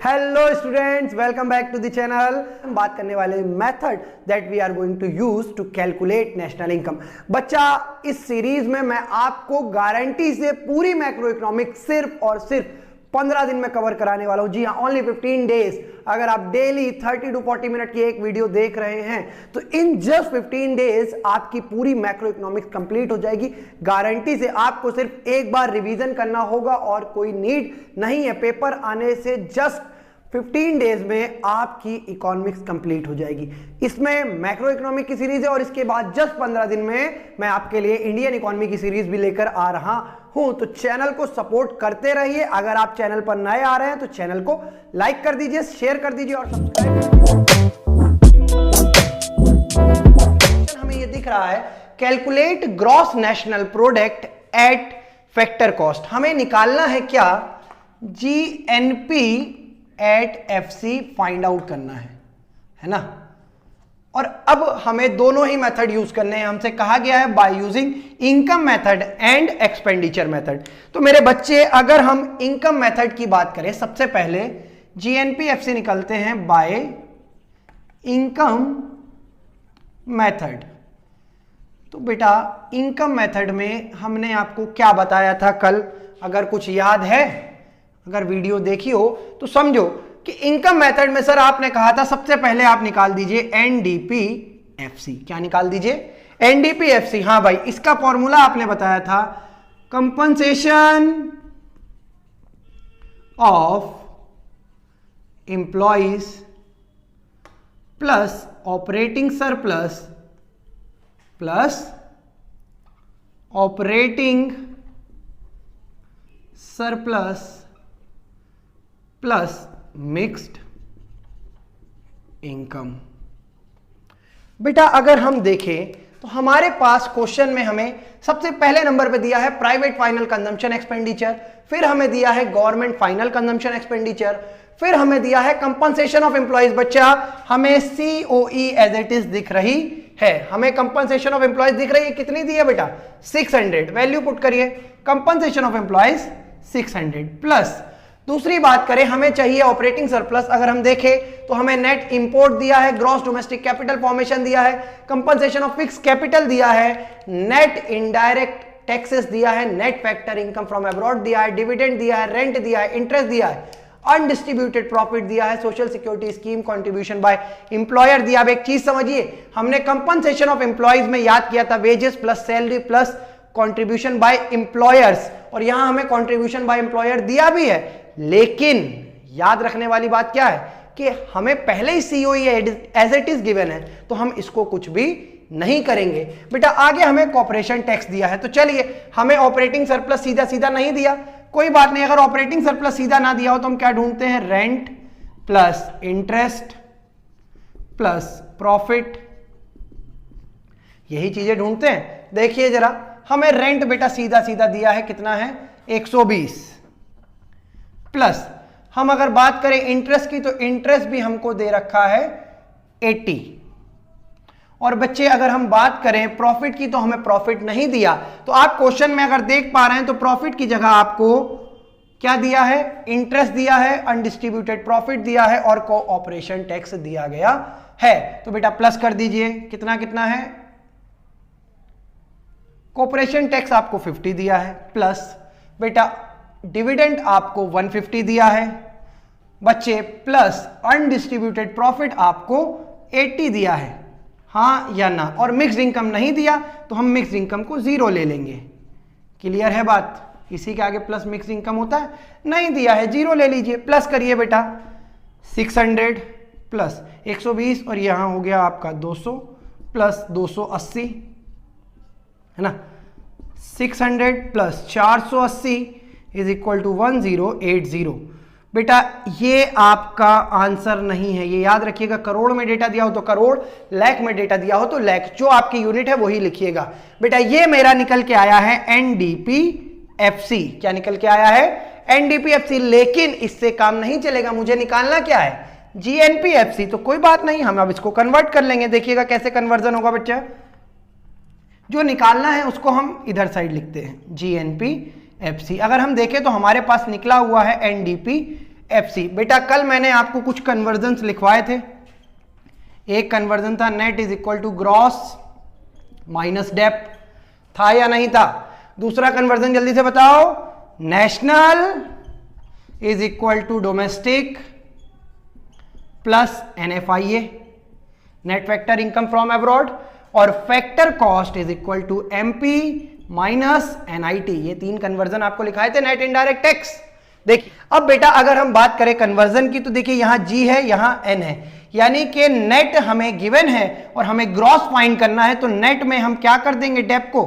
Hello students, welcome back to the channel. हम बात करने वाले method that we are going to use to calculate national income. बच्चा, इस सीरीज में मैं आपको गारंटी से पूरी मैक्रो इकोनॉमिक सिर्फ और सिर्फ 15 दिन में कवर कराने वाला हूं। जी हाँ, ओनली 15 डेज। अगर आप डेली 30 टू 40 मिनट की एक वीडियो देख रहे हैं तो इन जस्ट 15 डेज आपकी पूरी मैक्रो इकोनॉमिक्स कंप्लीट हो जाएगी। गारंटी से आपको सिर्फ एक बार रिवीजन करना होगा और कोई नीड नहीं है। पेपर आने से जस्ट 15 डेज में आपकी इकोनॉमिक्स कंप्लीट हो जाएगी। इसमें मैक्रो इकोनॉमिक की सीरीज है और इसके बाद जस्ट 15 दिन में मैं आपके लिए इंडियन इकोनॉमी की सीरीज भी लेकर आ रहा हूं। तो चैनल को सपोर्ट करते रहिए। अगर आप चैनल पर नए आ रहे हैं तो चैनल को लाइक कर दीजिए, शेयर कर दीजिए और सब्सक्राइब। हमें ये दिख रहा है, calculate gross national product at factor cost. हमें निकालना है क्या? GNP at FC find out करना है ना। और अब हमें दोनों ही मेथड यूज करने हैं। हमसे कहा गया है by using income method and expenditure method. तो मेरे बच्चे, अगर हम इनकम मेथड की बात करें, सबसे पहले जीएनपी एफसी निकलते हैं बाय इनकम मेथड। तो बेटा, इनकम मेथड में हमने आपको क्या बताया था कल? अगर कुछ याद है, अगर वीडियो देखी हो तो समझो कि इनकम मेथड में सर आपने कहा था सबसे पहले आप निकाल दीजिए एनडीपीएफसी। क्या निकाल दीजिए? एनडीपीएफसी। हाँ भाई, इसका फॉर्मूला आपने बताया था, compensation of employees plus operating surplus plus operating surplus plus mixed income. बेटा, अगर हम देखें तो हमारे पास क्वेश्चन में हमें सबसे पहले नंबर पे दिया है प्राइवेट फाइनल कंजम्पशन एक्सपेंडिचर, फिर हमें दिया है गवर्नमेंट फाइनल कंजम्पशन एक्सपेंडिचर, फिर हमें दिया है कंपनसेशन ऑफ एम्प्लॉइज। बच्चा, हमें सीओई एज इट इज दिख रही है, हमें कंपनसेशन ऑफ एम्प्लॉइज दिख रही है। कितनी दी है बेटा? 600। वैल्यू पुट करिए, कंपनसेशन ऑफ एम्प्लॉइज 600 प्लस। दूसरी बात करें, हमें चाहिए ऑपरेटिंग सरप्लस। अगर हम देखें तो हमें नेट इंपोर्ट दिया है, ग्रॉस डोमेस्टिक कैपिटल फॉर्मेशन दिया है, कंपनसेशन ऑफ फिक्स कैपिटल दिया है, नेट इनडायरेक्ट टैक्सेस दिया है, net factor income from abroad दिया है, डिविडेंड दिया है, रेंट दिया है, इंटरेस्ट दिया है, अनडिस्ट्रीब्यूटेड प्रॉफिट दिया है, social security scheme contribution by employer दिया। अब एक चीज समझिए, हमने कंपनसेशन ऑफ एम्प्लॉइज में याद किया था wages plus salary plus contribution by employers, और यहां हमें कंट्रीब्यूशन बाय एम्प्लॉयर दिया भी है। लेकिन याद रखने वाली बात क्या है कि हमें पहले ही COE as it is given है, तो हम इसको कुछ भी नहीं करेंगे। बेटा, आगे हमें कॉर्पोरेशन टैक्स दिया है, तो चलिए, हमें ऑपरेटिंग सरप्लस सीधा सीधा नहीं दिया, कोई बात नहीं। अगर ऑपरेटिंग सरप्लस सीधा ना दिया हो तो हम क्या ढूंढते हैं? Rent plus interest plus profit, यही चीजें ढूंढते हैं। देखिए जरा, हमें रेंट बेटा सीधा सीधा दिया है, कितना है? 120 प्लस, हम अगर बात करें इंटरेस्ट की तो इंटरेस्ट भी हमको दे रखा है 80। और बच्चे, अगर हम बात करें प्रॉफिट की तो हमें प्रॉफिट नहीं दिया। तो आप क्वेश्चन में अगर देख पा रहे हैं तो प्रॉफिट की जगह आपको क्या दिया है? इंटरेस्ट दिया है, अनडिस्ट्रीब्यूटेड प्रॉफिट दिया है और कोऑपरेशन टैक्स दिया गया है। तो बेटा प्लस कर दीजिए, कितना कितना है? कॉर्पोरेशन टैक्स आपको 50 दिया है, प्लस बेटा डिविडेंड आपको 150 दिया है बच्चे, प्लस अनडिस्ट्रीब्यूटेड प्रॉफिट आपको 80 दिया है, हाँ या ना। और मिक्स्ड इनकम नहीं दिया तो हम मिक्स्ड इनकम को 0 ले लेंगे। क्लियर है बात? इसी के आगे प्लस मिक्स्ड इनकम होता है, नहीं दिया है 0 ले लीजिए। प्लस करिए बेटा, 600 प्लस 120 और यहां हो गया आपका 200 प्लस 280, है ना। 600 प्लस 480 इज इक्वल टू 1080। बेटा, ये आपका आंसर नहीं है, ये याद रखिएगा। करोड़ में डेटा दिया हो तो करोड़, लाख में डेटा दिया हो तो लाख, जो आपकी यूनिट है वही लिखिएगा। बेटा, ये मेरा निकल के आया है एनडीपीएफसी। क्या निकल के आया है? एनडीपीएफसी। लेकिन इससे काम नहीं चलेगा, मुझे निकालना क्या है? जीएनपीएफसी। तो कोई बात नहीं, हम अब इसको कन्वर्ट कर लेंगे। देखिएगा कैसे कन्वर्जन होगा बच्चा। जो निकालना है उसको हम इधर साइड लिखते हैं, जीएनपीएफसी। अगर हम देखें तो हमारे पास निकला हुआ है एनडीपीएफसी एफसी। बेटा कल मैंने आपको कुछ कन्वर्जन्स लिखवाए थे। एक कन्वर्जन था net is equal to gross minus depth, था या नहीं था? दूसरा कन्वर्जन जल्दी से बताओ, national is equal to domestic plus NFIA, net factor income from abroad, और factor cost is equal to MP minus NIT। ये तीन कन्वर्जन आपको लिखाए थे नेट इनडायरेक्ट टैक्स। देखिए अब बेटा अगर हम बात करें कन्वर्जन की तो देखिए यहां G है, यहां N है, यानी कि नेट हमें गिवन है और हमें ग्रॉस फाइंड करना है, तो नेट में हम क्या कर देंगे, डेप को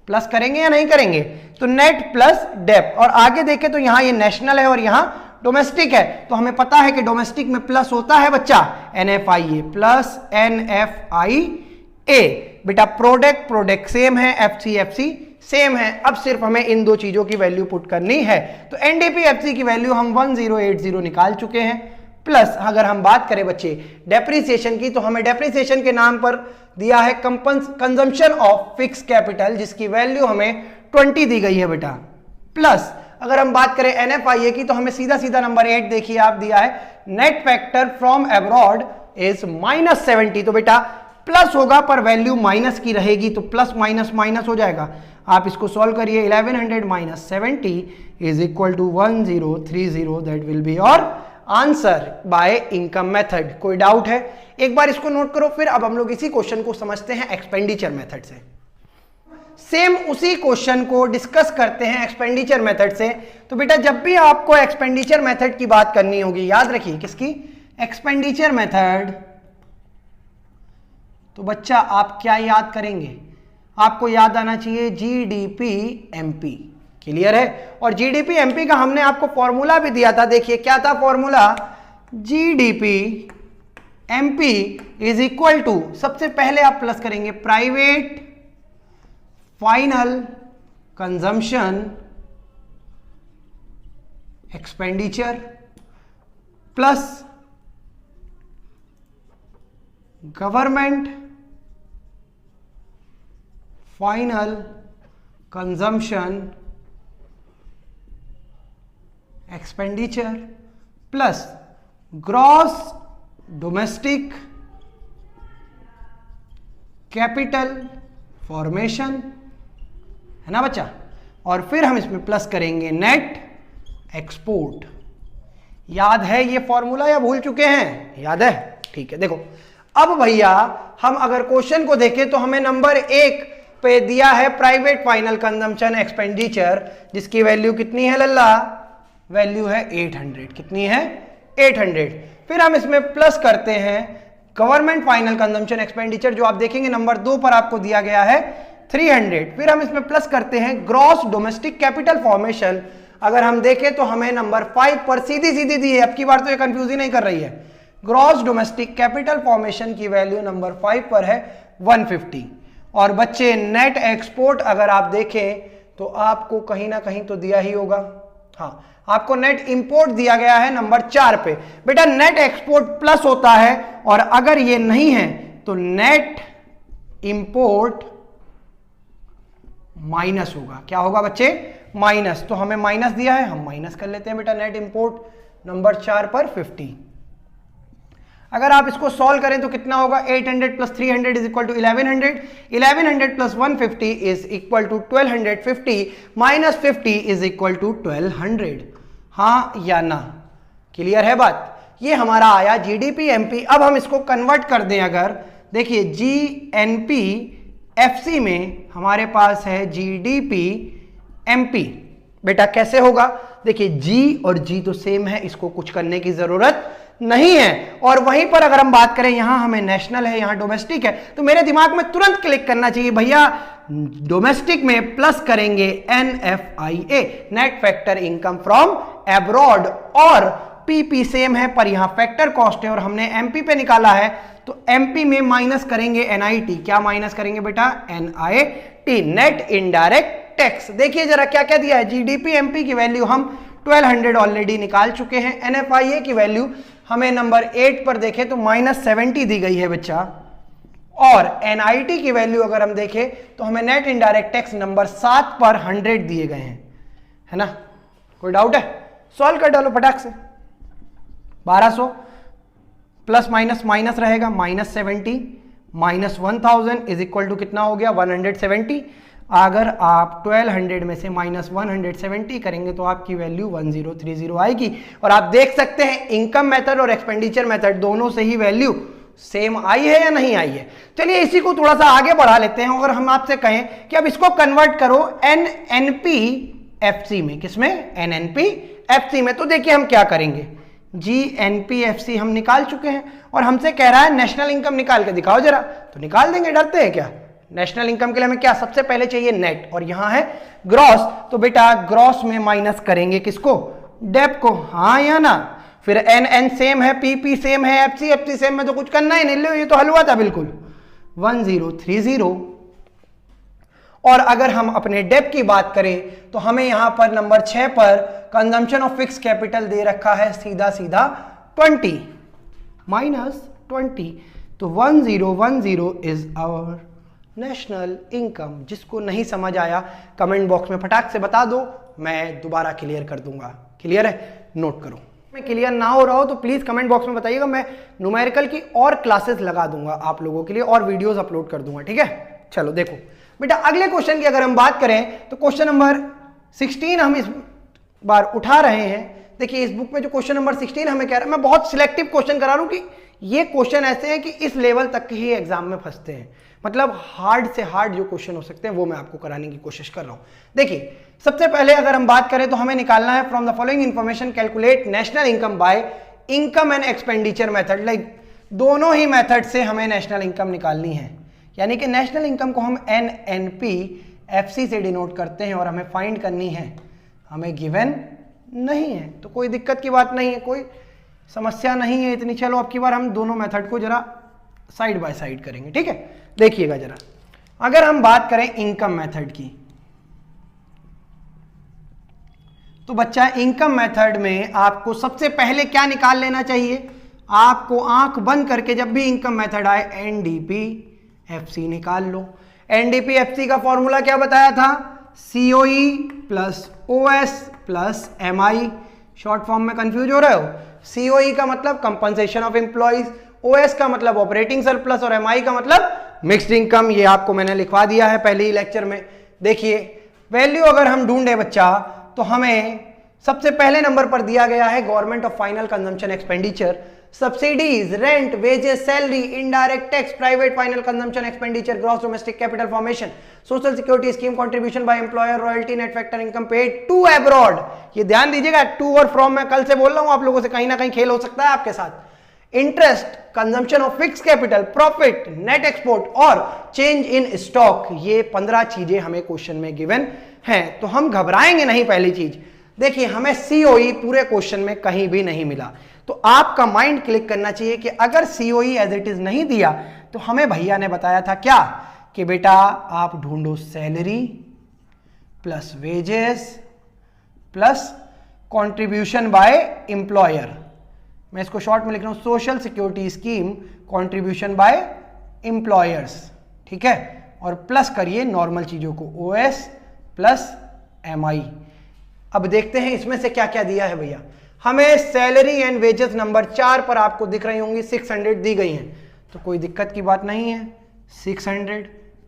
प्लस करेंगे या नहीं करेंगे? तो नेट प्लस डेप। और आगे देखें तो यहां ये नेशनल है और यहां डोमेस्टिक है, तो हमें पता है कि डोमेस्टिक में प्लस होता है बच्चा NFIA प्लस NFIA। बेटा प्रोडक्ट सेम है, FC सेम है, अब सिर्फ हमें इन दो चीजों की वैल्यू पुट करनी है। तो NDP FC की वैल्यू हम 1080 निकाल चुके हैं। प्लस अगर हम बात करें बच्चे डेप्रिसिएशन की, तो हमें डेप्रिसिएशन के नाम पर दिया है कंजम्पशन ऑफ फिक्स कैपिटल, जिसकी वैल्यू हमें 20 दी गई है बेटा। प्लस अगर हम बात करें NFIA की, तो हमें सीधा सीधा नंबर 8 देखिए आप दिया है, net factor from abroad is -70। तो बेटा प्लस होगा पर वैल्यू माइनस की रहेगी, तो प्लस माइनस माइनस हो जाएगा। आप इसको सॉल्व करिए, 1100 minus 70 is equal to 1030। That will be your answer by income method. कोई डाउट है? एक बार इसको नोट करो। फिर अब हम लोग इसी क्वेश्चन को समझते हैं एक्सपेंडिचर मेथड से। सेम उसी क्वेश्चन को डिस्कस करते हैं एक्सपेंडिचर मेथड से। तो बेटा जब भी आपको एक्सपेंडिचर मेथड की बात करनी होगी, याद रखिए किसकी, एक्सपेंडिचर मेथड, तो बच्चा आप क्या याद करेंगे? आपको याद आना चाहिए GDP MP। क्लियर है? और GDP MP का हमने आपको फॉर्मूला भी दिया था, देखिए क्या था formula, GDP MP is equal to, सबसे पहले आप प्लस करेंगे private final consumption expenditure plus government final consumption expenditure plus gross domestic capital formation, है ना बच्चा? और फिर हम इसमें प्लस करेंगे नेट एक्सपोर्ट। याद है ये फॉर्मूला या भूल चुके हैं? याद है? ठीक है। देखो अब भैया हम अगर क्वेश्चन को देखें तो हमें नंबर 1 पे दिया है प्राइवेट फाइनल कंजम्पशन एक्सपेंडिचर, जिसकी वैल्यू कितनी है लल्ला? वैल्यू है 800। कितनी है? 800। फिर हम इसमें प्लस करते हैं गवर्नमेंट फाइनल कंजम्पशन एक्सपेंडिचर, जो आप देखेंगे नंबर 2 पर आपको दिया गया है 300। फिर हम इसमें प्लस करते हैं ग्रॉस डोमेस्टिक कैपिटल फॉर्मेशन, अगर हम देखें तो हमें नंबर 5 पर सीधी सीधी दी है, अब की बार तो ये कंफ्यूज ही नहीं कर रही है। ग्रॉस डोमेस्टिक कैपिटल फॉर्मेशन की वैल्यू नंबर 5 पर है 150। और बच्चे नेट एक्सपोर्ट अगर आप देखें तो आपको कहीं ना कहीं तो दिया ही होगा, हाँ आपको नेट इंपोर्ट दिया गया है नंबर 4 पे। बेटा नेट एक्सपोर्ट प्लस होता है और अगर ये नहीं है तो नेट इंपोर्ट माइनस होगा। क्या होगा बच्चे? माइनस। तो हमें माइनस दिया है, हम माइनस कर लेते हैं बेटा। नेट इंपोर्ट नंबर 4 पर 50। अगर आप इसको सॉल्व करें तो कितना होगा? 800 plus 300 is equal to 1100। 1100 plus 150 is equal to 1250 minus 50 is equal to 1200। हाँ या ना? क्लियर है बात? ये हमारा आया GDP MP। अब हम इसको कन्वर्ट कर दें, अगर देखिए GNP FC में हमारे पास है GDP MP। बेटा कैसे होगा? देखिए G और G तो सेम है, इसको कुछ करने की जरूरत नहीं है। और वहीं पर अगर हम बात करें, यहां हमें नेशनल है, यहां डोमेस्टिक है, तो मेरे दिमाग में तुरंत क्लिक करना चाहिए भैया, डोमेस्टिक में प्लस करेंगे NFIA, net factor income from abroad, और PP सेम है पर यहां फैक्टर कॉस्ट है और हमने MP पे निकाला है, तो MP में माइनस करेंगे NIT। क्या माइनस करेंगे बेटा? NIT, net indirect tax. देखिए जरा क्या क्या दिया है। GDP MP की वैल्यू हम 1200 ऑलरेडी निकाल चुके हैं। NFIA की वैल्यू हमें नंबर 8 पर देखें तो -70 दी गई है बच्चा, और NIT की वैल्यू अगर हम देखें तो हमें नेट इनडायरेक्ट टैक्स नंबर 7 पर 100 दिए गए हैं, है ना? कोई डाउट है? सॉल्व कर डालो फटाक से। 1200 प्लस माइनस माइनस रहेगा, -70 -1000 इज इक्वल टू कितना हो गया 170। अगर आप 1200 में से -170 करेंगे तो आपकी वैल्यू 1030 आएगी। और आप देख सकते हैं इनकम मेथड और एक्सपेंडिचर मेथड दोनों से ही वैल्यू सेम आई है या नहीं आई है। चलिए इसी को थोड़ा सा आगे बढ़ा लेते हैं। अगर हम आपसे कहें कि अब इसको कन्वर्ट करो NNPFC में, किसमें NNPFC में, तो देखिए हम क्या करेंगे। GNPFC हम निकाल चुके हैं और हमसे कह रहा है नेशनल इनकम निकाल के दिखाओ जरा, तो निकाल देंगे, डरते हैं क्या। नेशनल इनकम के लिए हमें क्या सबसे पहले चाहिए नेट, और यहां है ग्रॉस, तो बेटा ग्रॉस में माइनस करेंगे किसको, डेप को, हाँ या ना। फिर NN सेम है, PP सेम है, FC सेम में, तो कुछ करना ही नहीं, लो ये तो हलवा था बिल्कुल 1030। और अगर हम अपने डेप की बात करें तो हमें यहां पर नंबर 6 पर कंजम्पशन ऑफ फिक्स कैपिटल दे रखा है सीधा सीधा 20 -20, तो 1010 इज आवर नेशनल इनकम। जिसको नहीं समझ आया कमेंट बॉक्स में फटाक से बता दो, मैं दोबारा क्लियर कर दूंगा। क्लियर है, नोट करो। मैं क्लियर ना हो रहा हो तो प्लीज कमेंट बॉक्स में बताइएगा, मैं न्यूमेरिकल की और क्लासेस लगा दूंगा आप लोगों के लिए और वीडियोस अपलोड कर दूंगा, ठीक है। चलो देखो बेटा, अगले क्वेश्चन की अगर हम बात करें तो क्वेश्चन नंबर 16 हम इस बार उठा रहे हैं। देखिए इस बुक में जो क्वेश्चन नंबर 16 हमें कह रहा है, मैं बहुत सिलेक्टिव क्वेश्चन करा रहा हूं कि ये क्वेश्चन ऐसे हैं कि इस लेवल तक के ही एग्जाम में फंसते हैं, मतलब हार्ड से हार्ड जो क्वेश्चन हो सकते हैं वो मैं आपको कराने की कोशिश कर रहा हूं। देखिए सबसे पहले अगर हम बात करें तो हमें निकालना है from the following information calculate national income by income and expenditure method. Like दोनों ही मेथड से हमें नेशनल इनकम निकालनी है, यानी कि नेशनल इनकम को हम NNPFC से डिनोट करते हैं और हमें फाइंड करनी है, हमें गिवन नहीं है तो कोई दिक्कत की बात नहीं है, कोई समस्या नहीं है इतनी। चलो अब की बार हम दोनों मेथड को जरा साइड बाय साइड करेंगे, ठीक है। देखिएगा जरा, अगर हम बात करें इनकम मेथड की तो बच्चा इनकम मेथड में आपको सबसे पहले क्या निकाल लेना चाहिए, आपको आंख बंद करके जब भी इनकम मेथड आए NDPFC निकाल लो। NDPFC का फॉर्मूला क्या बताया था, COE plus OS plus MI। Short form में कंफ्यूज हो रहे हो, COE का मतलब कंपनसेशन ऑफ एम्प्लॉइज, OS का मतलब ऑपरेटिंग सरप्लस और MI का मतलब मिक्स्ड इनकम। ये आपको मैंने लिखवा दिया है पहले ही लेक्चर में। देखिए वैल्यू अगर हम ढूंढे बच्चा तो हमें सबसे पहले नंबर पर दिया गया है government of final consumption expenditure, subsidies, rent, wages, salary, indirect tax, private final consumption expenditure, gross domestic capital formation, social security scheme contribution by employer, royalty, net factor income paid to abroad. ये ध्यान दीजिएगा, to और from मैं कल से बोल रहा हूं आप लोगों से, कहीं ना कहीं खेल हो सकता है आपके साथ। Interest, consumption of fix capital, profit, net export और चेंज इन स्टॉक, ये 15 चीजें हमें क्वेश्चन में गिवन हैं। तो हम घबराएंगे नहीं। पहली चीज देखिए, हमें COE पूरे क्वेश्चन में कहीं भी नहीं मिला, तो आपका माइंड क्लिक करना चाहिए कि अगर COE एज इट इज नहीं दिया तो हमें भैया ने बताया था क्या कि बेटा आप ढूंढो salary plus wages plus contribution by employer. मैं इसको शॉर्ट में लिख रहा हूं, social security scheme contribution bye employers, ठीक है, और प्लस करिए नॉर्मल चीजों को OS प्लस MI। अब देखते हैं इसमें से क्या क्या दिया है भैया। हमें सैलरी एंड वेजेस नंबर 4 पर आपको दिख रही होंगी 600 दी गई हैं, तो कोई दिक्कत की बात नहीं है। 600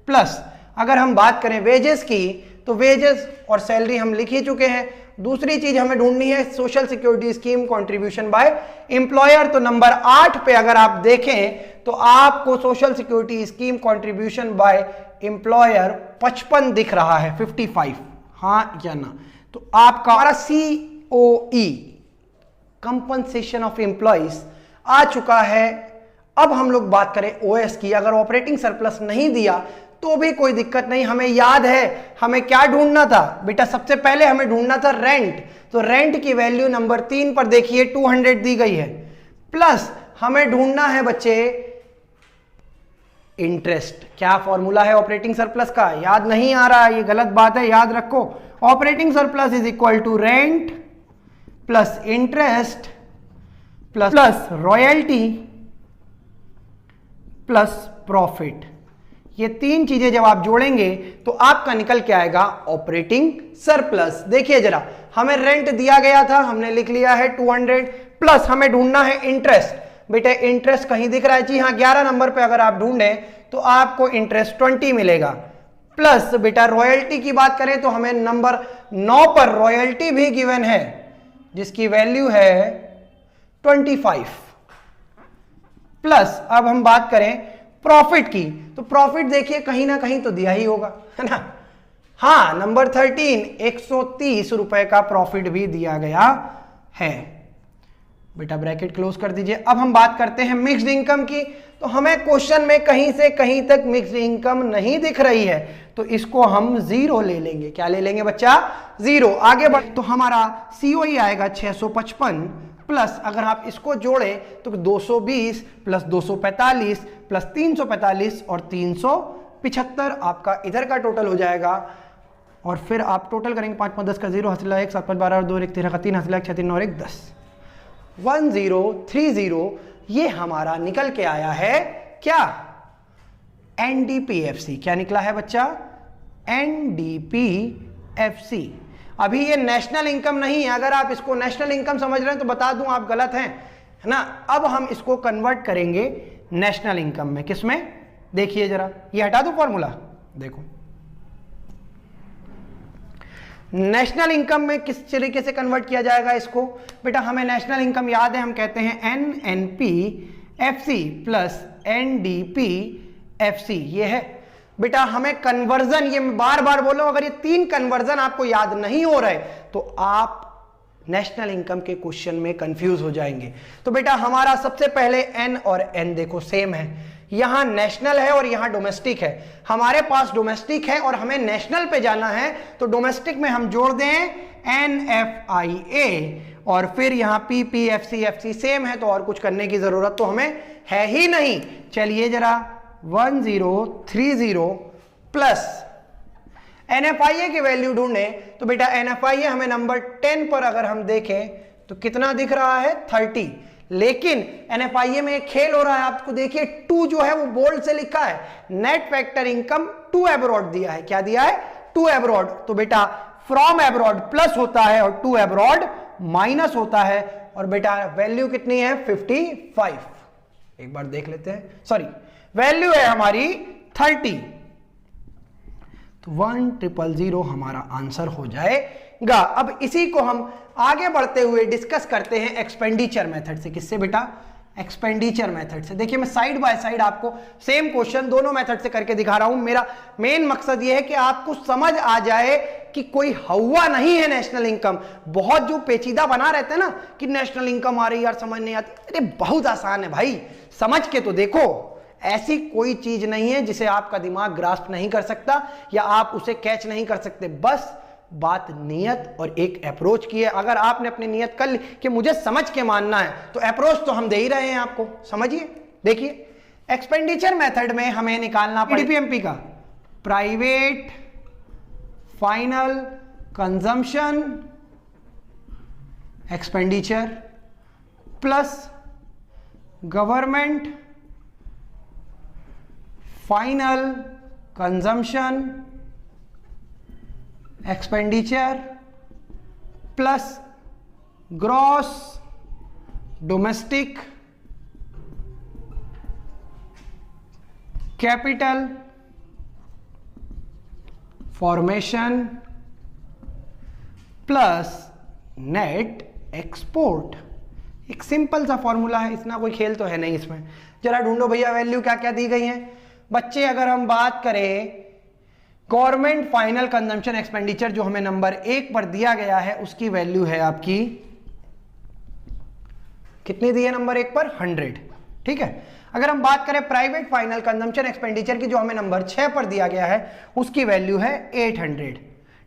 प्लस अगर हम बात करें वेजेस की तो वेजेस और सैलरी हम लिख ही चुके हैं। दूसरी चीज हमें ढूंढनी है social security scheme contribution by employer, तो नंबर 8 पे अगर आप देखें तो आपको social security scheme contribution by employer 55 दिख रहा है, 55, हाँ या ना। तो आपका हमारा COE कंपनसेशन ऑफ एम्प्लॉइज आ चुका है। अब हम लोग बात करें OS की, अगर ऑपरेटिंग सरप्लस नहीं दिया तो भी कोई दिक्कत नहीं। हमें याद है हमें क्या ढूंढना था बेटा, सबसे पहले हमें ढूंढना था रेंट, तो रेंट की वैल्यू नंबर 3 पर देखिए 200 दी गई है, प्लस हमें ढूंढना है बच्चे इंटरेस्ट। क्या फॉर्मूला है ऑपरेटिंग सरप्लस का, याद नहीं आ रहा, ये गलत बात है, याद रखो। Operating surplus is equal to rent plus interest plus royalty plus profit. ये तीन चीजें जब आप जोड़ेंगे तो आपका निकल के आएगा ऑपरेटिंग सरप्लस। देखिए जरा, हमें रेंट दिया गया था, हमने लिख लिया है 200 प्लस हमें ढूंढना है इंटरेस्ट। बेटे इंटरेस्ट कहीं दिख रहा है? जी हाँ, 11 नंबर पे अगर आप ढूंढें तो आपको इंटरेस्ट 20 मिलेगा। प्लस बेटा रॉयल्टी की बात करें तो हमें नंबर 9 पर रॉयल्टी भी गिवन है जिसकी वैल्यू है 25। प्लस अब हम बात करें प्रॉफिट की, तो प्रॉफिट देखिए कहीं ना कहीं तो दिया ही होगा, है ना? हाँ, नंबर 13 130 रुपए का प्रॉफिट भी दिया गया है। बेटा ब्रैकेट क्लोज कर दीजिए। अब हम बात करते हैं मिक्स्ड इनकम की, तो हमें क्वेश्चन में कहीं से कहीं तक मिक्स्ड इनकम नहीं दिख रही है, तो इसको हम 0 ले लेंगे। क्या ले लेंगे बच्चा? 0। आगे बढ़ तो हमारा COE आएगा 655 प्लस अगर आप इसको जोड़े तो 220 प्लस 245 प्लस 345 और 375 आपका इधर का टोटल हो जाएगा। और फिर आप टोटल करेंगे 5 5 10 का 0 हंसला 1 7 5 12 और 2 1 13 का 3 हंसला 1 6 3 9 और 1 10 1030। ये हमारा निकल के आया है क्या? NDPFC। क्या निकला है बच्चा? NDPFC। अभी ये नेशनल इनकम नहीं है, अगर आप इसको नेशनल इनकम समझ रहे हैं तो बता दूं आप गलत हैं, है ना? अब हम इसको कन्वर्ट करेंगे नेशनल इनकम में। किसमें? देखिए जरा, ये हटा दो फॉर्मूला, देखो नेशनल इनकम में किस तरीके से कन्वर्ट किया जाएगा इसको। बेटा हमें नेशनल इनकम याद है, हम कहते हैं NNPFC प्लस NDPFC, ये है। बेटा हमें कन्वर्जन, ये मैं बार बार बोल रहा हूं, अगर ये 3 कन्वर्जन आपको याद नहीं हो रहे तो आप नेशनल इनकम के क्वेश्चन में कंफ्यूज हो जाएंगे। तो बेटा हमारा सबसे पहले N और N देखो सेम है, यहां नेशनल है और यहां डोमेस्टिक है। हमारे पास डोमेस्टिक है और हमें नेशनल पे जाना है, तो डोमेस्टिक में हम जोड़ दें NFIA और फिर यहां PPFC सेम है, तो और कुछ करने की जरूरत तो हमें है ही नहीं। चलिए जरा 1030 प्लस NFIA की वैल्यू ढूंढे, तो बेटा NFIA हमें नंबर 10 पर अगर हम देखें तो कितना दिख रहा है? 30। लेकिन NFIA में एक खेल हो रहा है, आपको देखिए 2 जो है वो बोल्ड से लिखा है, net factor income to abroad दिया है। क्या दिया है? To abroad. तो बेटा फ्रॉम एब्रॉड प्लस होता है और टू एब्रॉड माइनस होता है, और बेटा वैल्यू कितनी है? 55। एक बार देख लेते हैं, सॉरी वैल्यू है हमारी 30, तो 1000 हमारा आंसर हो जाएगा। अब इसी को हम आगे बढ़ते हुए डिस्कस करते हैं एक्सपेंडिचर मेथड से। किससे बेटा? एक्सपेंडिचर मेथड से। देखिए मैं साइड बाय साइड आपको सेम क्वेश्चन दोनों मेथड से करके दिखा रहा हूं। मेरा मेन मकसद यह है कि आपको समझ आ जाए कि कोई हवा नहीं है नेशनल इनकम। बहुत जो पेचीदा बना रहते हैं ना कि नेशनल इनकम आ रही यार समझ नहीं आती, अरे बहुत आसान है भाई, समझ के तो देखो। ऐसी कोई चीज नहीं है जिसे आपका दिमाग ग्रास्प नहीं कर सकता या आप उसे कैच नहीं कर सकते। बस बात नियत और एक अप्रोच की है। अगर आपने अपनी नियत कर ली कि मुझे समझ के मानना है, तो अप्रोच तो हम दे ही रहे हैं आपको। समझिए, देखिए एक्सपेंडिचर मेथड में हमें निकालना पड़ेगा PDPMP का private final consumption expenditure plus government final consumption expenditure plus gross domestic capital formation plus net export. एक सिंपल सा फॉर्मूला है, इतना कोई खेल तो है नहीं इसमें। जरा ढूंढो भैया वैल्यू क्या क्या दी गई है बच्चे। अगर हम बात करें गवर्नमेंट फाइनल कंजम्पशन एक्सपेंडिचर जो हमें नंबर 1 पर दिया गया है, उसकी वैल्यू है आपकी कितनी दी है नंबर 1 पर? 100। ठीक है। अगर हम बात करें प्राइवेट फाइनल कंजम्पशन एक्सपेंडिचर की जो हमें नंबर 6 पर दिया गया है, उसकी वैल्यू है 800।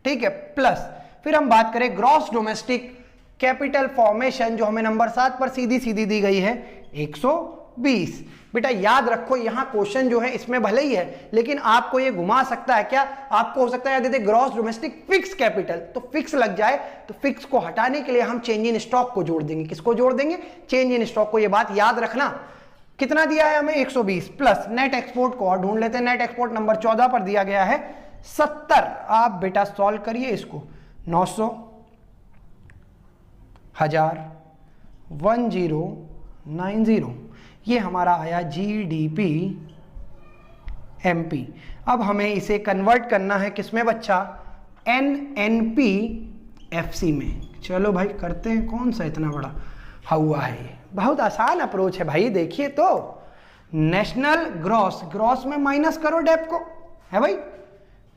ठीक है। प्लस फिर हम बात करें ग्रॉस डोमेस्टिक कैपिटल फॉर्मेशन जो हमें नंबर 7 पर सीधी सीधी दी गई है 120। बेटा याद रखो यहां क्वेश्चन जो है इसमें भले ही है, लेकिन आपको ये घुमा सकता है। क्या आपको हो सकता है यदि ग्रॉस डोमेस्टिक फिक्स कैपिटल, तो फिक्स लग जाए, तो फिक्स को हटाने के लिए हम चेंज इन स्टॉक को जोड़ देंगे। किसको जोड़ देंगे? चेंज इन स्टॉक को। ये बात याद रखना। कितना दिया है हमें? 120 प्लस नेट एक्सपोर्ट को और ढूंढ लेते हैं। नेट एक्सपोर्ट नंबर 14 पर दिया गया है 70। आप बेटा सॉल्व करिए इसको। 900, 1000, 1090, ये हमारा आया GDP MP। अब हमें इसे कन्वर्ट करना है किसमें बच्चा, NNP FC में। चलो भाई करते हैं, कौन सा इतना बड़ा हुआ है ये, बहुत आसान अप्रोच है भाई। देखिए तो नेशनल ग्रॉस, ग्रॉस में माइनस करो डेप को, है भाई,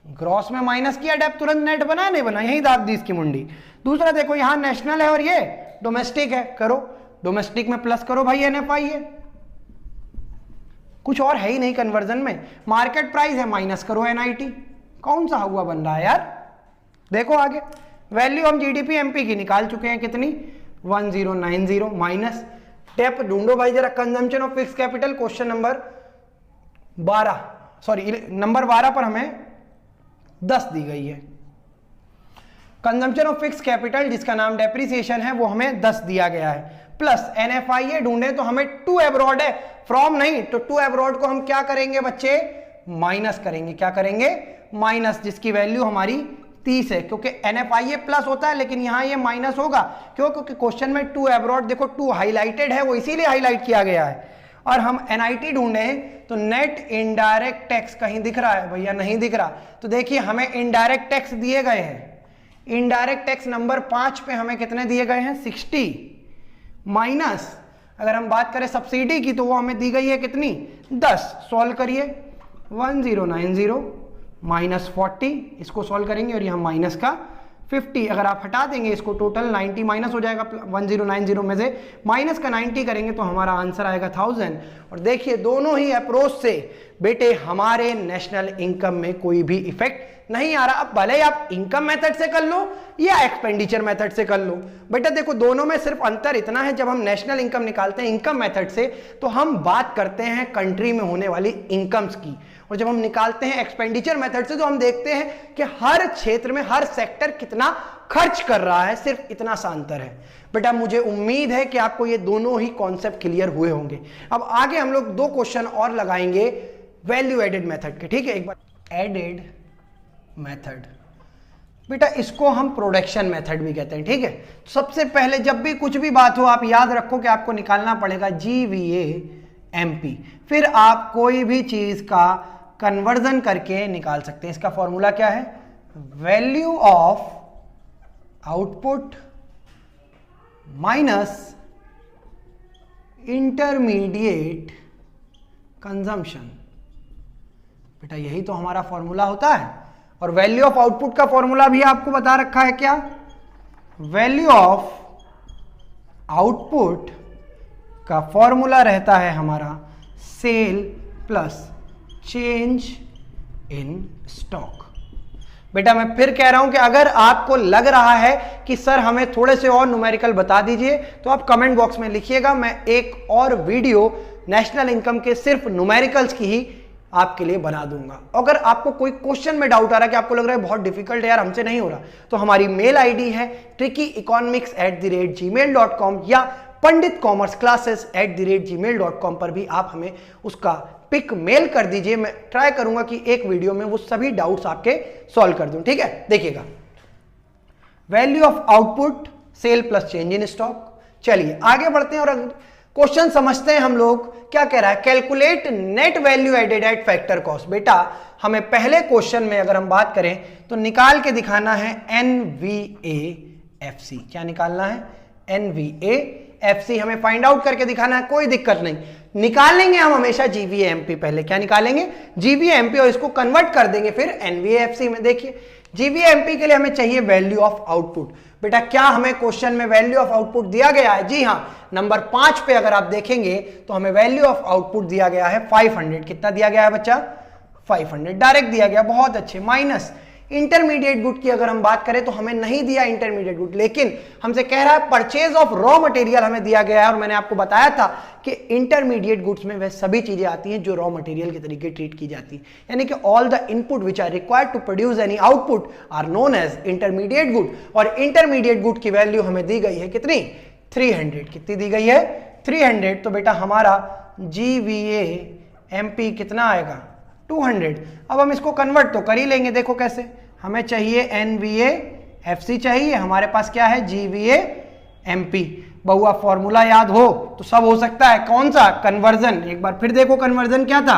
ग्रॉस में माइनस किया, डेप तुरंत नेट बना नहीं बना, यही दाब दी इसकी मुंडी। दूसरा देखो यहां नेशनल है और ये डोमेस्टिक है, करो डोमेस्टिक में प्लस करो भाई NFI है, कुछ और है ही नहीं कन्वर्जन में। मार्केट प्राइस है, माइनस करो NIT, कौन सा हुआ बन रहा है यार। देखो आगे वैल्यू हम GDP MP की निकाल चुके हैं, कितनी 1090 माइनस डेप ढूंढो भाई जरा, consumption of fix capital, question number 12 sorry number 12 पर हमें 10 दी गई है। कंजम्पशन ऑफ फिक्स कैपिटल जिसका नाम डेप्रिसिएशन है वो हमें 10 दिया गया है, प्लस NFI ढूंढे तो हमें टू एब्रॉड है, फ्रॉम नहीं, तो टू एब्रॉड को हम क्या करेंगे बच्चे, माइनस करेंगे, क्या करेंगे माइनस, जिसकी वैल्यू हमारी 30 है, क्योंकि NFI प्लस होता है लेकिन यहां ये माइनस होगा, क्यों, क्योंकि क्वेश्चन में टू एब्रॉड, देखो टू हाईलाइटेड है, वो इसीलिए हाईलाइट किया गया है। और हम NIT ढूंढे तो नेट इनडायरेक्ट टैक्स कहीं दिख रहा है भैया, नहीं दिख रहा, तो देखिए हमें इनडायरेक्ट टैक्स दिए गए हैं, इनडायरेक्ट टैक्स नंबर 5 पे हमें कितने दिए गए हैं 60, माइनस अगर हम बात करें सब्सिडी की तो वो हमें दी गई है कितनी 10, सॉल्व करिए 1090 माइनस 40, इसको सॉल्व करेंगे और यहाँ माइनस का 50, अगर आप हटा देंगे इसको टोटल 90 माइनस हो जाएगा, 1090 में से माइनस का 90 करेंगे तो हमारा आंसर आएगा 1000। और देखिए दोनों ही अप्रोच से बेटे हमारे नेशनल इनकम में कोई भी इफेक्ट नहीं आ रहा। अब भले ही आप इनकम मेथड से कर लो या एक्सपेंडिचर मेथड से कर लो, बेटा देखो दोनों में सिर्फ अंतर इतना है, जब हम नेशनल इनकम निकालते हैं इनकम मेथड से तो हम बात करते हैं कंट्री में होने वाली इनकम्स की, और जब हम निकालते हैं एक्सपेंडिचर मेथड से तो हम देखते हैं कि हर क्षेत्र में हर सेक्टर कितना खर्च कर रहा है, सिर्फ इतना सा अंतर है। बेटा मुझे उम्मीद है कि आपको ये दोनों ही कॉन्सेप्ट क्लियर हुए होंगे। अब आगे हम लोग 2 क्वेश्चन और लगाएंगे वैल्यू एडेड मेथड के, ठीक है। एक बार एडेड मेथड, बेटा इसको हम प्रोडक्शन मेथड भी कहते हैं, ठीक है। सबसे पहले जब भी कुछ भी बात हो आप याद रखो कि आपको निकालना पड़ेगा GVA MP, फिर आप कोई भी चीज का कन्वर्जन करके निकाल सकते हैं। इसका फॉर्मूला क्या है, value of output minus intermediate consumption, बेटा यही तो हमारा फॉर्मूला होता है। और वैल्यू ऑफ आउटपुट का फॉर्मूला भी आपको बता रखा है, क्या, वैल्यू ऑफ आउटपुट का फॉर्मूला रहता है हमारा sale plus change in stock. बेटा मैं फिर कह रहा हूं कि अगर आपको लग रहा है कि सर हमें थोड़े से और न्यूमेरिकल बता दीजिए तो आप कमेंट बॉक्स में लिखिएगा, मैं एक और वीडियो नेशनल इनकम के सिर्फ न्यूमेरिकल्स की ही आपके लिए बना दूंगा। अगर आपको कोई क्वेश्चन में डाउट आ रहा है कि आपको लग रहा है बहुत डिफिकल्ट है यार हमसे नहीं हो रहा, तो हमारी मेल आईडी है trickeyeconomics@gmail.com या panditcommerceclasses@gmail.com पर भी आप हमें उसका पिक मेल कर दीजिए। मैं ट्राई करूंगा कि एक वीडियो में वो सभी डाउट्स आपके सॉल्व कर दूं, ठीक है। देखिएगा value of output sale plus change in stock. चलिए आगे बढ़ते हैं और क्वेश्चन समझते हैं हम लोग क्या कह रहा है, calculate net value added at factor cost. बेटा हमें पहले क्वेश्चन में अगर हम बात करें तो निकाल के दिखाना है NVAFC। क्या निकालना है, NVAFC हमें फाइंड आउट करके दिखाना है, कोई दिक्कत नहीं। निकालेंगे हम हमेशा GVAMP पहले, क्या निकालेंगे GVAMP और इसको कन्वर्ट कर देंगे फिर NVAFC में। देखिए GVAMP के लिए हमें चाहिए वैल्यू ऑफ आउटपुट। बेटा क्या हमें क्वेश्चन में वैल्यू ऑफ आउटपुट दिया गया है, जी हाँ, नंबर 5 पे अगर आप देखेंगे तो हमें वैल्यू ऑफ आउटपुट दिया गया है 500। कितना दिया गया है बच्चा, 500 डायरेक्ट दिया गया, बहुत अच्छे। माइनस इंटरमीडिएट गुड की अगर हम बात करें तो हमें नहीं दिया इंटरमीडिएट गुड, लेकिन हमसे कह रहा है परचेज ऑफ रॉ मटेरियल हमें दिया गया है। और मैंने आपको बताया था कि इंटरमीडिएट गुड्स में वह सभी चीजें आती हैं जो रॉ मटेरियल के तरीके ट्रीट की जाती है, यानी कि all the input which are required to produce any output are known as intermediate good. और इंटरमीडिएट गुड की वैल्यू हमें दी गई है कितनी, 300। कितनी दी गई है, 300। तो बेटा हमारा GVAMP कितना आएगा, 200। अब हम इसको कन्वर्ट तो कर ही लेंगे, देखो कैसे, हमें चाहिए NVAFC चाहिए, हमारे पास क्या है GVAMP। बहुआ फॉर्मूला याद हो तो सब हो सकता है। कौन सा? कन्वर्जन। एक बार फिर देखो कन्वर्जन क्या था,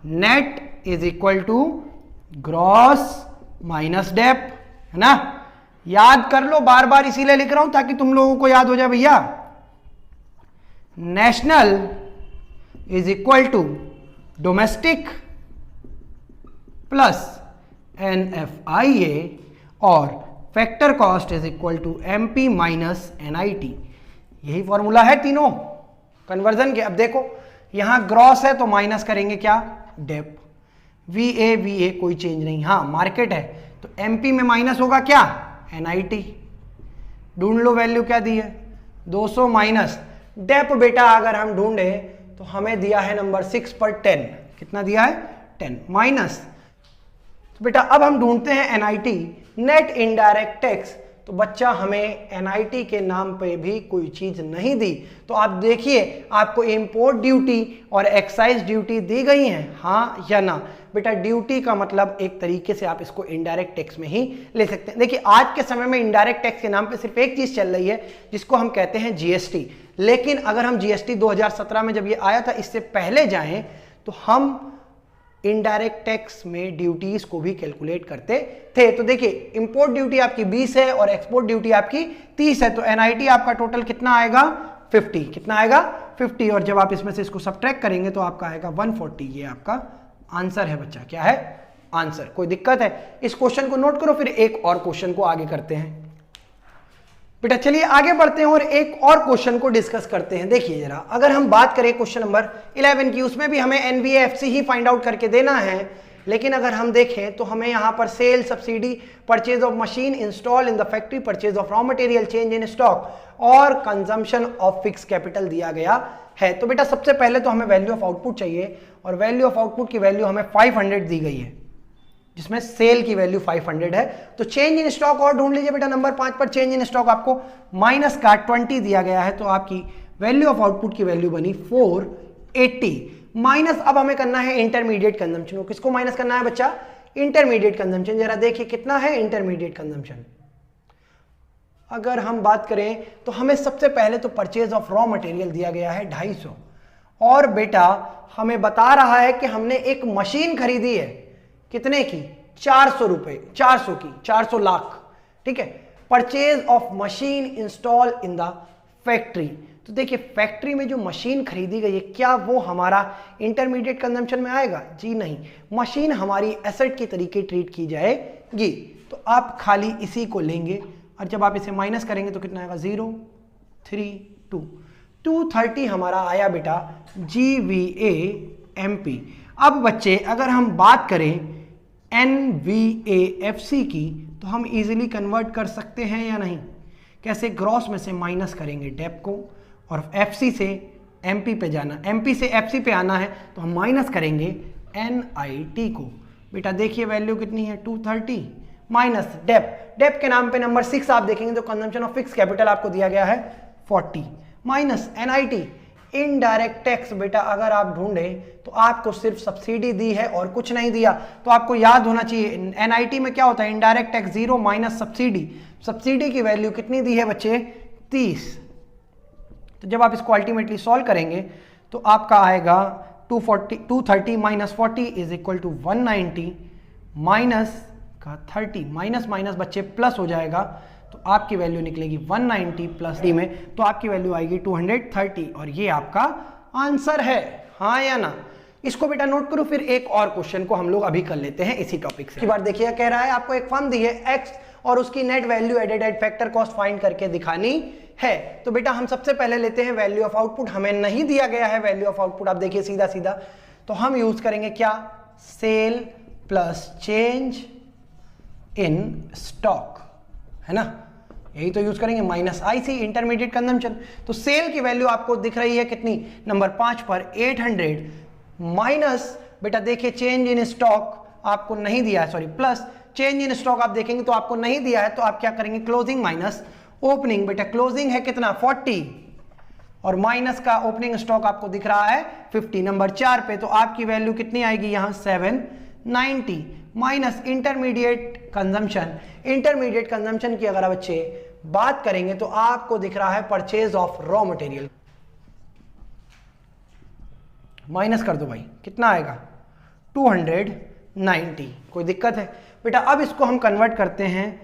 net is equal to gross minus dep, है ना। याद कर लो, बार बार इसीलिए लिख रहा हूं ताकि तुम लोगों को याद हो जाए भैया। National is equal to domestic plus NFIA और factor cost is equal to MP minus NIT। यही फॉर्मूला है तीनों कन्वर्जन के। अब देखो यहां ग्रॉस है तो माइनस करेंगे क्या, डेप। VA कोई चेंज नहीं, हाँ मार्केट है तो MP में माइनस होगा क्या, NIT। ढूंढ लो वैल्यू क्या दी है, 200 माइनस डेप। बेटा अगर हम ढूंढे तो हमें दिया है नंबर 6 पर 10, कितना दिया है 10 माइनस। तो बेटा अब हम ढूंढते हैं NIT, नेट इनडायरेक्ट टैक्स। तो बच्चा हमें NIT के नाम पे भी कोई चीज नहीं दी। तो आप देखिए आपको इंपोर्ट ड्यूटी और एक्साइज ड्यूटी दी गई है, हाँ या ना। बेटा ड्यूटी का मतलब एक तरीके से आप इसको इनडायरेक्ट टैक्स में ही ले सकते हैं। देखिए आज के समय में इनडायरेक्ट टैक्स के नाम पे सिर्फ एक चीज चल रही है जिसको हम कहते हैं GST। लेकिन अगर हम GST 2017 में जब ये आया था, इससे पहले जाएं तो हम इनडायरेक्ट टैक्स में ड्यूटीज को भी कैलकुलेट करते थे। तो देखिए इंपोर्ट ड्यूटी आपकी 20 है और एक्सपोर्ट ड्यूटी आपकी 30 है, तो NIT आपका टोटल कितना आएगा 50। कितना आएगा 50, और जब आप इसमें से इसको सबट्रैक्ट करेंगे तो आपका आएगा 140। ये आपका आंसर है बच्चा, क्या है आंसर। कोई दिक्कत है? इस क्वेश्चन को नोट करो, फिर एक और क्वेश्चन को आगे करते हैं। बेटा चलिए आगे बढ़ते हैं और एक और क्वेश्चन को डिस्कस करते हैं। देखिए जरा, अगर हम बात करें क्वेश्चन नंबर 11 की, उसमें भी हमें NVAFC ही फाइंड आउट करके देना है। लेकिन अगर हम देखें तो हमें यहाँ पर sale, subsidy, purchase of machine install in the factory, purchase of raw material, change in stock और कंजम्पशन ऑफ फिक्स कैपिटल दिया गया है। तो बेटा सबसे पहले तो हमें वैल्यू ऑफ आउटपुट चाहिए, और वैल्यू ऑफ आउटपुट की वैल्यू हमें 500 दी गई है, जिसमें सेल की वैल्यू 500 है। तो चेंज इन स्टॉक और ढूंढ लीजिए बेटा। नंबर 5 पर चेंज इन स्टॉक आपको माइनस का 20 दिया गया है, तो आपकी वैल्यू ऑफ आउटपुट की वैल्यू बनी 480 माइनस। अब हमें करना है इंटरमीडिएट कंजम्पशन। किसको माइनस करना है बच्चा? Intermediate consumption. जरा देखिए कितना है इंटरमीडिएट कंजम्पशन। अगर हम बात करें तो हमें सबसे पहले तो परचेज ऑफ रॉ मटेरियल दिया गया है 250, और बेटा हमें बता रहा है कि हमने एक मशीन खरीदी है, कितने की? 400 रुपए, 400 की, 400 लाख, ठीक है। Purchase of machine install in the factory. तो देखिए फैक्ट्री में जो मशीन खरीदी गई है, क्या वो हमारा इंटरमीडिएट कंजम्पशन में आएगा? जी नहीं, मशीन हमारी एसेट की तरीके ट्रीट की जाएगी। तो आप खाली इसी को लेंगे, और जब आप इसे माइनस करेंगे तो कितना आएगा? 0, 3, 2, 230 हमारा आया बेटा GVAMP। अब बच्चे अगर हम बात करें NVAFC की, तो हम इजीली कन्वर्ट कर सकते हैं या नहीं? कैसे? ग्रॉस में से माइनस करेंगे डेप को, और FC से MP पे जाना, MP से FC पे आना है तो हम माइनस करेंगे NIT को। बेटा देखिए वैल्यू कितनी है 230 माइनस डेप के नाम पे नंबर 6 आप देखेंगे तो कंजम्पशन ऑफ फिक्स कैपिटल आपको दिया गया है 40 माइनस NIT इनडायरेक्ट टैक्स। बेटा अगर आप ढूंढें तो आपको सिर्फ सब्सिडी दी है और कुछ नहीं दिया, तो आपको याद होना चाहिए NIT में क्या होता है, indirect tax 0 minus subsidy. Subsidy की वैल्यू कितनी दी है बच्चे 30। तो जब आप इसको अल्टीमेटली सॉल्व करेंगे तो आपका आएगा 230 minus 40 is equal to 190 minus का 30, माइनस माइनस बच्चे प्लस हो जाएगा, तो आपकी वैल्यू निकलेगी 190 प्लस डी में, तो आपकी वैल्यू आएगी 230, और ये आपका आंसर है, हाँ या ना। इसको बेटा नोट करो। फिर एक और क्वेश्चन को हम लोग अभी कर लेते हैं इसी टॉपिक से। बार देखिए कह रहा है आपको एक फर्म दी है एक्स और उसकी net value added at factor cost find करके दिखानी है। तो बेटा हम सबसे पहले लेते हैं वैल्यू ऑफ आउटपुट। हमें नहीं दिया गया है वैल्यू ऑफ आउटपुट, आप देखिए सीधा सीधा, तो हम यूज करेंगे क्या, sale plus change in stock, है ना, यही तो यूज करेंगे, माइनस IC इंटरमीडिएट कंजम्पशन। तो सेल की वैल्यू आपको दिख रही है कितनी, नंबर 5 पर 800 माइनस बेटा देखिए चेंज इन स्टॉक आपको नहीं दिया है, sorry plus change in stock आप देखेंगे तो आपको नहीं दिया है, तो आप क्या करेंगे, क्लोजिंग माइनस ओपनिंग। बेटा क्लोजिंग है कितना 40 और माइनस का ओपनिंग स्टॉक आपको दिख रहा है 50 नंबर 4 पे, तो आपकी वैल्यू कितनी आएगी यहां 790 minus intermediate consumption. Intermediate consumption की अगर बच्चे बात करेंगे तो आपको दिख रहा है purchase of raw material, minus कर दो भाई, कितना आएगा 290। कोई दिक्कत है बेटा? अब इसको हम कन्वर्ट करते हैं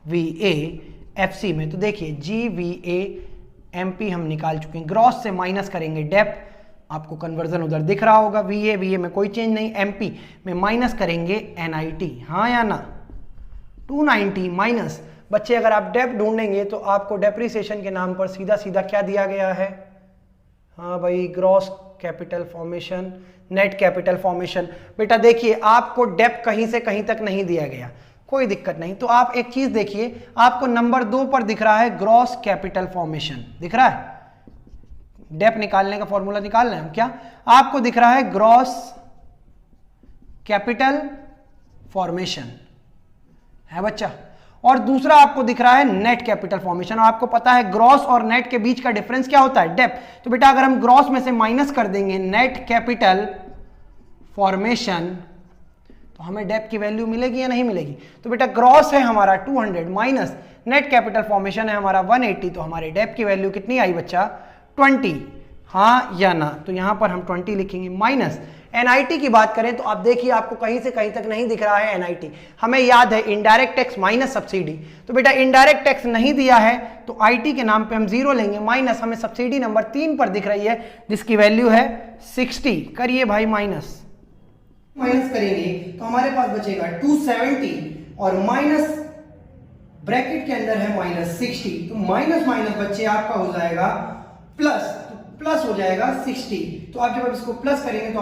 NVAFC में। तो देखिए GVAMP हम निकाल चुके हैं, ग्रॉस से माइनस करेंगे डेप, आपको कन्वर्जन उधर दिख रहा होगा, VA में कोई चेंज नहीं, MP में माइनस करेंगे NIT, हाँ या ना, 290 माइनस। बच्चे अगर आप डेप ढूंढेंगे तो आपको डेप्रिसिएशन के नाम पर सीधा सीधा क्या दिया गया है? हाँ भाई, gross capital formation, net capital formation. बेटा देखिए आपको डेप कहीं से कहीं तक नहीं दिया गया, कोई दिक्कत नहीं। तो आप एक चीज देखिए, आपको नंबर 2 पर दिख रहा है ग्रॉस कैपिटल फॉर्मेशन, दिख रहा है? डेप निकालने का फॉर्मूला निकाल रहे हैं हम, क्या आपको दिख रहा है? ग्रॉस कैपिटल फॉर्मेशन है बच्चा, और दूसरा आपको दिख रहा है नेट कैपिटल फॉर्मेशन। और आपको पता है ग्रॉस और नेट के बीच का डिफरेंस क्या होता है? डेप। तो बेटा अगर हम ग्रॉस में से माइनस कर देंगे नेट कैपिटल फॉर्मेशन तो हमें डेप की वैल्यू मिलेगी या नहीं मिलेगी? तो बेटा ग्रॉस है हमारा 200 माइनस नेट कैपिटल फॉर्मेशन है हमारा 180, तो हमारे डेप की वैल्यू कितनी आई बच्चा? 20, हाँ या ना? तो यहां पर हम 20 लिखेंगे। माइनस NIT की बात करें तो आप देखिए आपको कहीं से कहीं तक नहीं दिख रहा है NIT। हमें याद है इनडायरेक्ट टैक्स माइनस सब्सिडी, तो बेटा इनडायरेक्ट टैक्स नहीं दिया है तो IT के नाम पे हम 0 लेंगे, माइनस हमें सब्सिडी नंबर 3 पर दिख रही है जिसकी वैल्यू है 60। करिए भाई माइनस करेंगे तो हमारे पास बचेगा 270 और माइनस ब्रैकेट के अंदर है माइनस 60, तो माइनस माइनस बच्चे आपका हो जाएगा प्लस, तो प्लस हो जाएगा 60। तो आप जब इसको प्लस करेंगे तो